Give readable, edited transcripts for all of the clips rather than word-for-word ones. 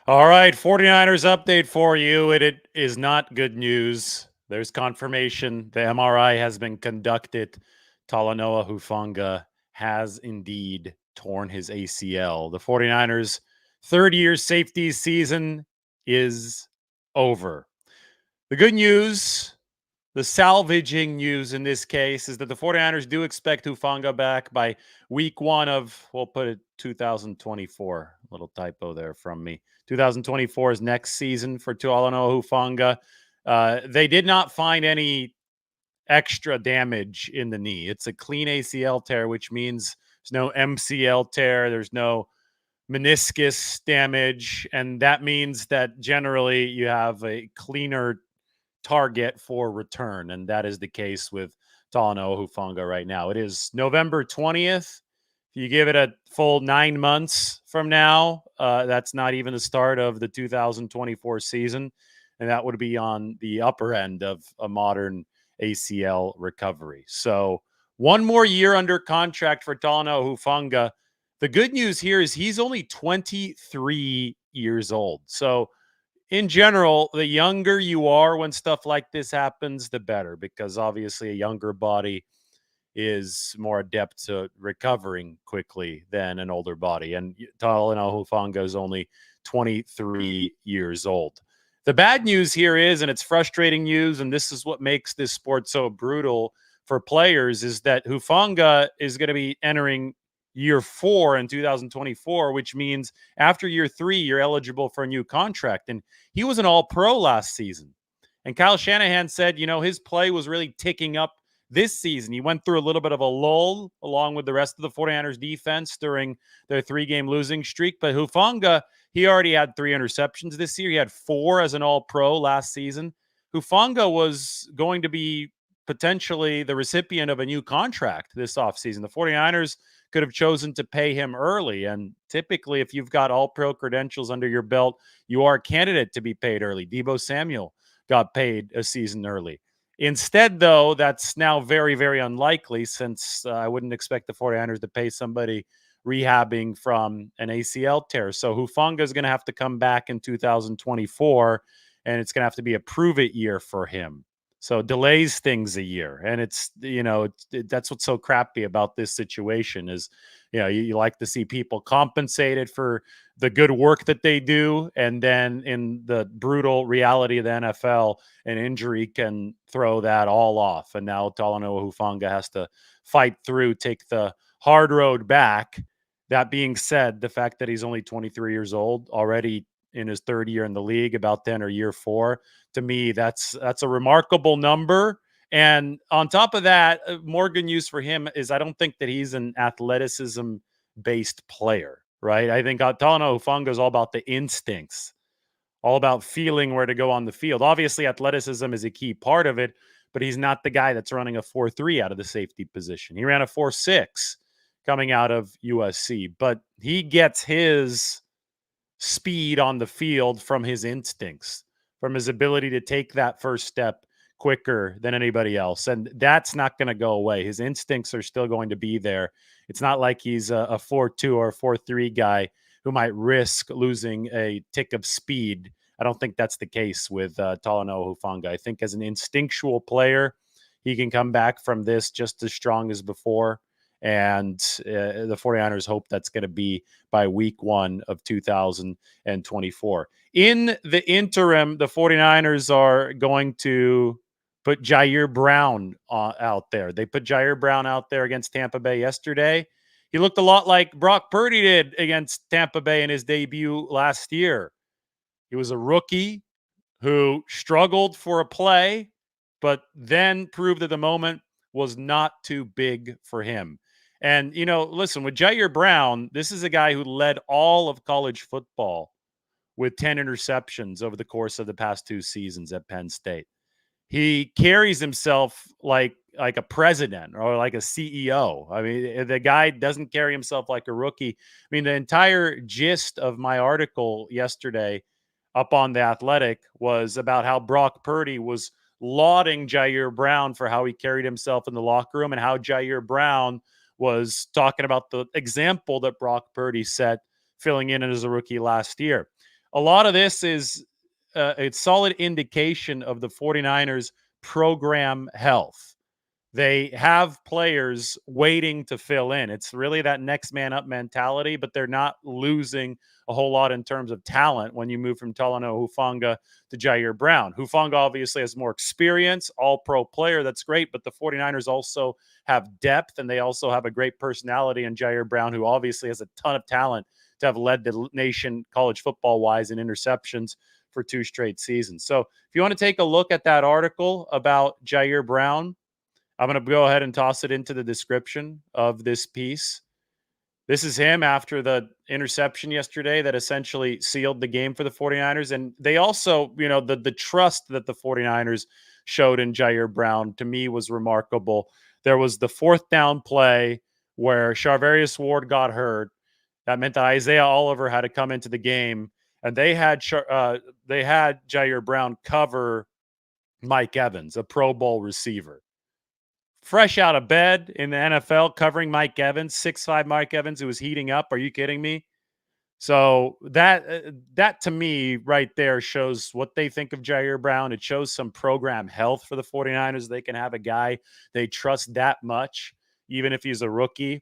All right, 49ers update for you. It is not good news. There's confirmation. The MRI has been conducted. Talanoa Hufanga has indeed torn his ACL. The 49ers' third-year safety season is over. The good news, the salvaging news in this case, is that the 49ers do expect Hufanga back by week one of, we'll put it 2024. Little typo there from me. 2024 is next season for Talanoa Hufanga. They did not find any extra damage in the knee. It's a clean ACL tear, which means there's no MCL tear. There's no meniscus damage. And that means that generally you have a cleaner target for return, and that is the case with Talanoa Hufanga right now. It is November 20th. If you give it a full 9 months from now, that's not even the start of the 2024 season, and that would be on the upper end of a modern ACL recovery. So one more year under contract for Talanoa Hufanga. The good news here is he's only 23 years old. So in general, the younger you are when stuff like this happens, the better, because obviously a younger body is more adept to recovering quickly than an older body. And Talanoa Hufanga is only 23 years old. The bad news here is, and it's frustrating news, and this is what makes this sport so brutal for players, is that Hufanga is going to be entering year 4 in 2024, which means after year 3, you're eligible for a new contract. And he was an all-pro last season. And Kyle Shanahan said, his play was really ticking up this season. He went through a little bit of a lull along with the rest of the 49ers defense during their 3-game losing streak. But Hufanga, he already had 3 interceptions this year. He had 4 as an all-pro last season. Hufanga was going to be potentially the recipient of a new contract this offseason. The 49ers could have chosen to pay him early. And typically, if you've got all-pro credentials under your belt, you are a candidate to be paid early. Deebo Samuel got paid a season early. Instead, though, that's now very, very unlikely, since I wouldn't expect the 49ers to pay somebody rehabbing from an ACL tear. So Hufanga is going to have to come back in 2024, and it's going to have to be a prove-it year for him. So delays things a year. And that's what's so crappy about this situation is, you like to see people compensated for the good work that they do. And then in the brutal reality of the NFL, an injury can throw that all off. And now Talanoa Hufanga has to fight through, take the hard road back. That being said, the fact that he's only 23 years old, already in his third year in the league, about 10 or year 4, to me, that's a remarkable number. And on top of that, more good news for him is I don't think that he's an athleticism-based player, right? I think Talanoa Hufanga is all about the instincts, all about feeling where to go on the field. Obviously, athleticism is a key part of it, but he's not the guy that's running a 4.3 out of the safety position. He ran a 4.6 coming out of USC, but he gets his speed on the field from his instincts, from his ability to take that first step quicker than anybody else. And that's not going to go away. His instincts are still going to be there. It's not like he's a 4.2 or 4.3 guy who might risk losing a tick of speed. I don't think that's the case with Talanoa Hufanga. I think as an instinctual player, he can come back from this just as strong as before. And the 49ers hope that's going to be by week 1 of 2024. In the interim, the 49ers are going to put Ji'Ayir Brown out there. They put Ji'Ayir Brown out there against Tampa Bay yesterday. He looked a lot like Brock Purdy did against Tampa Bay in his debut last year. He was a rookie who struggled for a play, but then proved that the moment was not too big for him. And, listen, with Ji'Ayir Brown, this is a guy who led all of college football with 10 interceptions over the course of the past 2 seasons at Penn State. He carries himself like a president or like a CEO. I mean, the guy doesn't carry himself like a rookie. I mean, the entire gist of my article yesterday up on The Athletic was about how Brock Purdy was lauding Ji'Ayir Brown for how he carried himself in the locker room, and how Ji'Ayir Brown was talking about the example that Brock Purdy set filling in as a rookie last year. a lot of this is a solid indication of the 49ers program health. They have players waiting to fill in. It's really that next man up mentality, but they're not losing a whole lot in terms of talent when you move from Talanoa Hufanga to Ji'Ayir Brown. Hufanga obviously has more experience, all pro player. That's great, but the 49ers also have depth and they also have a great personality in Ji'Ayir Brown, who obviously has a ton of talent to have led the nation college football wise in interceptions for 2 straight seasons. So if you want to take a look at that article about Ji'Ayir Brown, I'm going to go ahead and toss it into the description of this piece. This is him after the interception yesterday that essentially sealed the game for the 49ers. And they also, the trust that the 49ers showed in Ji'Ayir Brown to me was remarkable. There was the 4th down play where Charvarius Ward got hurt. That meant that Isaiah Oliver had to come into the game, and they had Ji'Ayir Brown cover Mike Evans, a Pro Bowl receiver. Fresh out of bed in the NFL, covering Mike Evans, 6'5" Mike Evans, who was heating up. Are you kidding me? So that to me right there shows what they think of Ji'Ayir Brown. It shows some program health for the 49ers. They can have a guy they trust that much, even if he's a rookie,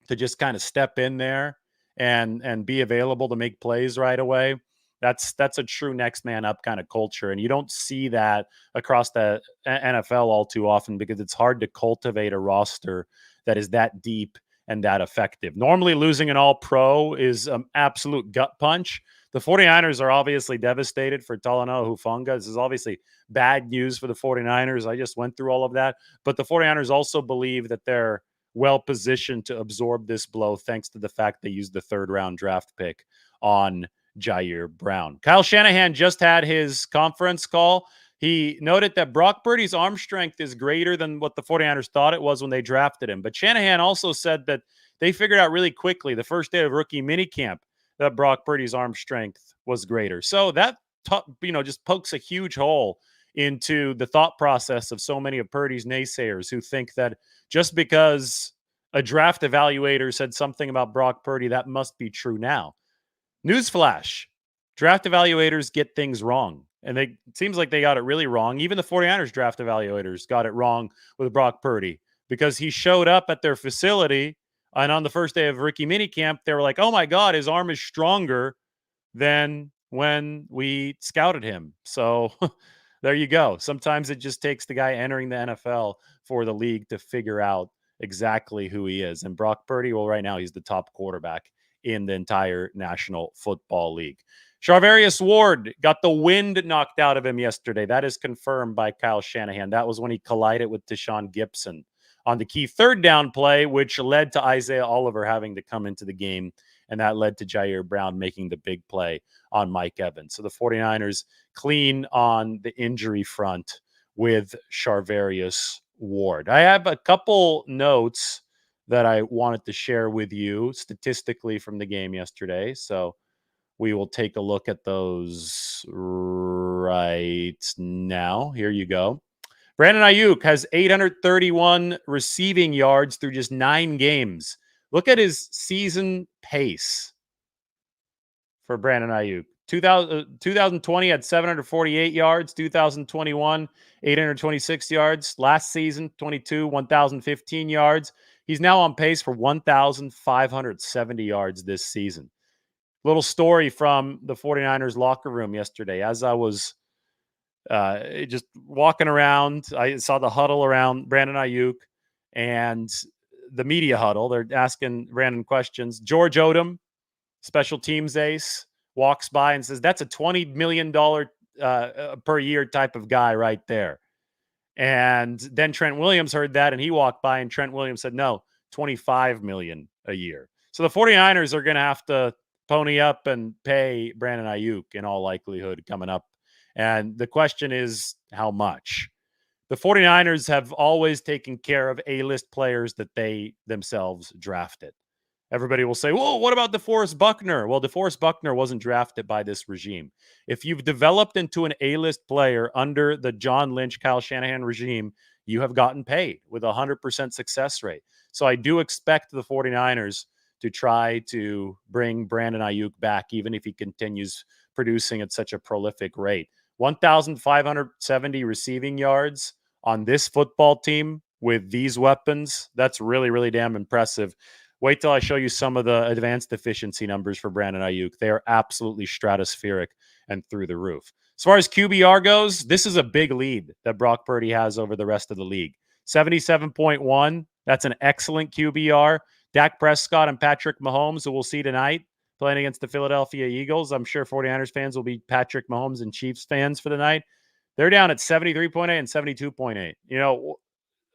to just kind of step in there and be available to make plays right away. That's a true next man up kind of culture, and you don't see that across the NFL all too often because it's hard to cultivate a roster that is that deep and that effective. Normally losing an all pro is an absolute gut punch. The 49ers are obviously devastated for Talanoa Hufanga. This is obviously bad news for the 49ers. I just went through all of that, but the 49ers also believe that they're well positioned to absorb this blow thanks to the fact they used the 3rd round draft pick on Ji'Ayir Brown. Kyle Shanahan just had his conference call. He noted that Brock Purdy's arm strength is greater than what the 49ers thought it was when they drafted him. But Shanahan also said that they figured out really quickly, the first day of rookie minicamp, that Brock Purdy's arm strength was greater. So that just pokes a huge hole into the thought process of so many of Purdy's naysayers who think that just because a draft evaluator said something about Brock Purdy, that must be true now. Newsflash, draft evaluators get things wrong. And it seems like they got it really wrong. Even the 49ers draft evaluators got it wrong with Brock Purdy because he showed up at their facility. And on the first day of rookie minicamp, they were like, oh my God, his arm is stronger than when we scouted him. So there you go. Sometimes it just takes the guy entering the NFL for the league to figure out exactly who he is. And Brock Purdy, well, right now he's the top quarterback in the entire National Football League. Charvarius Ward got the wind knocked out of him yesterday. That is confirmed by Kyle Shanahan. That was when he collided with Deshaun Gibson on the key 3rd down play, which led to Isaiah Oliver having to come into the game. And that led to Ji'Ayir Brown making the big play on Mike Evans. So the 49ers clean on the injury front with Charvarius Ward. I have a couple notes that I wanted to share with you statistically from the game yesterday. So we will take a look at those right now. Here you go. Brandon Ayuk has 831 receiving yards through just 9 games. Look at his season pace for Brandon Ayuk. 2020 had 748 yards. 2021, 826 yards. Last season, 22, 1,015 yards. He's now on pace for 1,570 yards this season. Little story from the 49ers locker room yesterday. As I was just walking around, I saw the huddle around Brandon Ayuk and the media huddle. They're asking random questions. George Odom, special teams ace, walks by and says, that's a $20 million per year type of guy right there. And then Trent Williams heard that and he walked by and Trent Williams said, no, $25 million a year. So the 49ers are going to have to pony up and pay Brandon Ayuk in all likelihood coming up. And the question is, how much? The 49ers have always taken care of A-list players that they themselves drafted. Everybody will say, well, what about DeForest Buckner? Well, DeForest Buckner wasn't drafted by this regime. If you've developed into an A-list player under the John Lynch, Kyle Shanahan regime, you have gotten paid with a 100% success rate. So I do expect the 49ers to try to bring Brandon Ayuk back, even if he continues producing at such a prolific rate. 1,570 receiving yards on this football team with these weapons. That's really, really damn impressive. Wait till I show you some of the advanced efficiency numbers for Brandon Ayuk. They are absolutely stratospheric and through the roof. As far as QBR goes, this is a big lead that Brock Purdy has over the rest of the league. 77.1. That's an excellent QBR. Dak Prescott and Patrick Mahomes, who we'll see tonight, playing against the Philadelphia Eagles. I'm sure 49ers fans will be Patrick Mahomes and Chiefs fans for the night. They're down at 73.8 and 72.8. You know,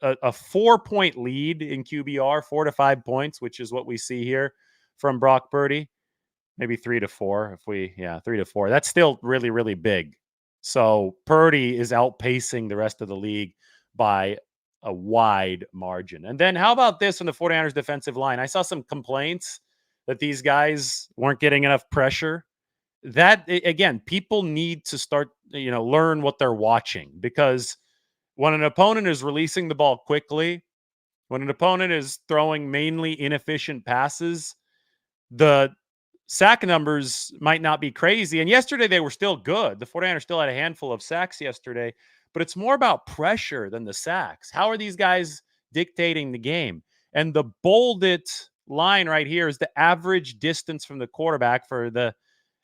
a 4-point lead in QBR, 4 to 5 points, which is what we see here from Brock Purdy. Maybe 3 to 4 3 to 4. That's still really, really big. So Purdy is outpacing the rest of the league by a wide margin. And then how about this on the 49ers defensive line? I saw some complaints that these guys weren't getting enough pressure. That, again, people need to start, learn what they're watching, because when an opponent is releasing the ball quickly, when an opponent is throwing mainly inefficient passes, the sack numbers might not be crazy. And yesterday they were still good. The 49ers still had a handful of sacks yesterday, but it's more about pressure than the sacks. How are these guys dictating the game? And the bolded line right here is the average distance from the quarterback for the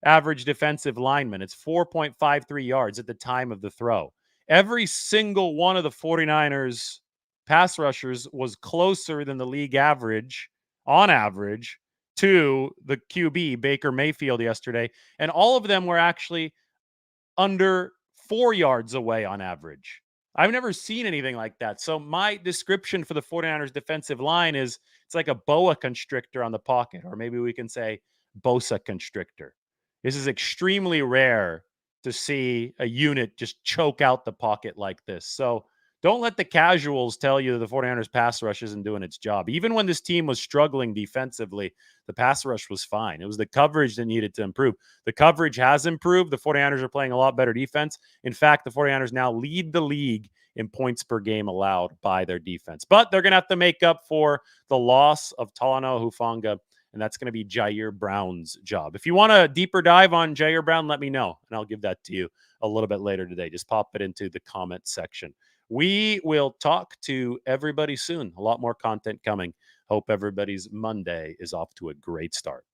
average defensive lineman. It's 4.53 yards at the time of the throw. Every single one of the 49ers pass rushers was closer than the league average, on average, to the QB, Baker Mayfield, yesterday. And all of them were actually under 4 yards away on average. I've never seen anything like that. So my description for the 49ers defensive line is it's like a boa constrictor on the pocket, or maybe we can say Bosa constrictor. This is extremely rare to see a unit just choke out the pocket like this. So don't let the casuals tell you the 49ers pass rush isn't doing its job. Even when this team was struggling defensively, the pass rush was fine. It was the coverage that needed to improve. The coverage has improved. The 49ers are playing a lot better defense. In fact, the 49ers now lead the league in points per game allowed by their defense. But they're going to have to make up for the loss of Talanoa Hufanga, and that's going to be Ji'Ayir Brown's job. If you want a deeper dive on Ji'Ayir Brown, let me know, and I'll give that to you a little bit later today. Just pop it into the comment section. We will talk to everybody soon. A lot more content coming. Hope everybody's Monday is off to a great start.